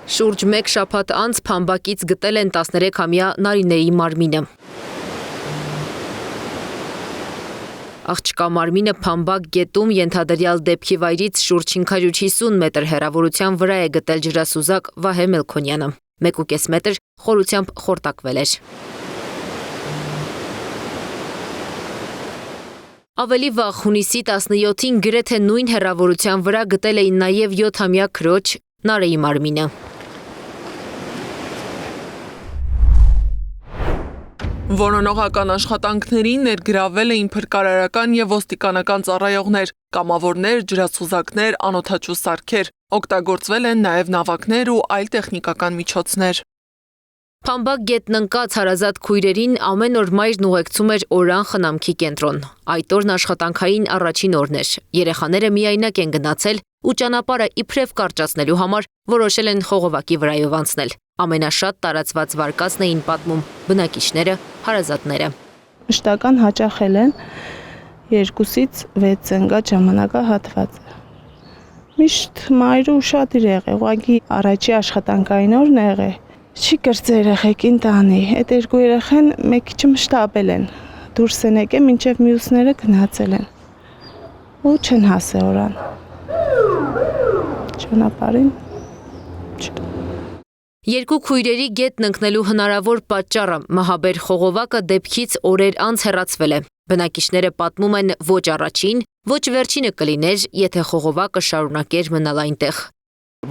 Շուրջ մեկ շաբաթ անց փամբակից գտել են 13-ամյա Նարինեի մարմինը։ Աղջկա մարմինը Փամբակ գետում ենթադրյալ դեպքի վայրից շուրջ 550 մետր հեռավորության վրա է գտել ջրասուզակ Վահե Մելքոնյանը։ 1.5 մետր խորությամբ խորտակվել էր։ Ավելի վաղ հունիսի 17-ին գրեթե նույն հեռավորության վրա գտել էին նաև 7-ամյա քրոջ Նարեի մարմինը։ Որոնողական աշխատանքներին ներգրավել էին փրկարարական և ոստիկանական ծառայողներ, կամավորներ, ջրասուզակներ, անօդաչու սարքեր, օգտագործվել են նաև նավակներ ու այլ տեխնիկական միջոցներ։ Փամբակ գետն ընկած հարազատ քույրերին ամեն օր մայրն ուղեկցում էր Օրան խնամքի կենտրոն։ Այդ օրն աշխատանքային առաջին օրն էր։ Երեխաները միայնակ են գնացել ու ճանապարհը իբրև կարճացնելու համար որոշել են խողովակի վրայով անցնել։ Ամենաշատ տարածված վարկածն էին պատմում բնակիչները, հարազատները։ Մշտական հաճախել են 2-ից 6 ծնգա ժամանակահատվածը։ Միշտ մայրը ուշադիր եղել, ուղղակի առաջի աշխատանքային օրն եղել։ Չի կրծե երեխեքին տանի, այդ երկու երեխեն մեկ քիչ մշտաբել են, դուրս են եկել, մինչև մյուսները գնացել են, ու չեն հասել Օրան, ճանապարհին չէ։ Երկու քույրերի գետն ընկնելու հնարավոր պատճառը մահաբեր խողովակը դեպքից օրեր անց հեռացվել է։ Բնակիչները պատմում են ոչ առաջին, ոչ վերջինը կլիներ, եթե խողովակը շարունակեր մնալ այնտեղ։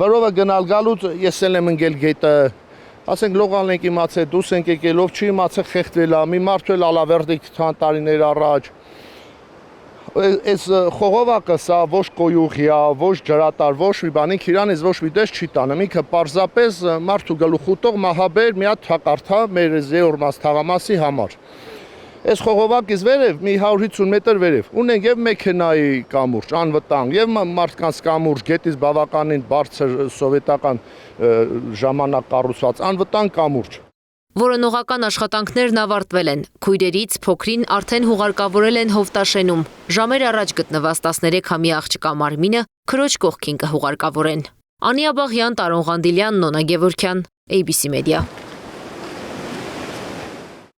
Վրովը գնալ գալուց ես էլ եմ ընկել գետը, ասենք լողալն ենք իմացել, դուրս ենք եկել, ով չի իմացել խեղդվել է, մի մարդ էլ ալավերդիկ տարիներ առաջ։ Այս խողովակը սա ոչ կոյուղի է, ոչ ջրատար, ոչ մի բան, ինքը իրանից ոչ մի դես չի տանում, ինքը պարզապես մարդու գլուխ ուտող մահաբեր մի հատ թակարդա մեր զեորմաս թաղամասի համար։ Այս խողովակից վերև մի 150 մետր վերև ունենք եւ մեքենայի կամուրջ, անվտանգ եւ մարդկանց կամուրջ, գետից բավականին բարձր սովետական ժամանակ կառուցված անվտանգ կամուրջ։ Որոնողական աշխատանքներն ավարտվել են։ Քույրերից փոքրին արդեն հուղարկավորել են Հովտաշենում։ Ժամեր առաջ գտնված 13-ամյա աղջկա մարմինը քրոջ կողքին կհուղարկավորեն։ Անի Աբաղյան, Տարոն Ղանդիլյան, Նոնա Գևորգյան, ABC Media։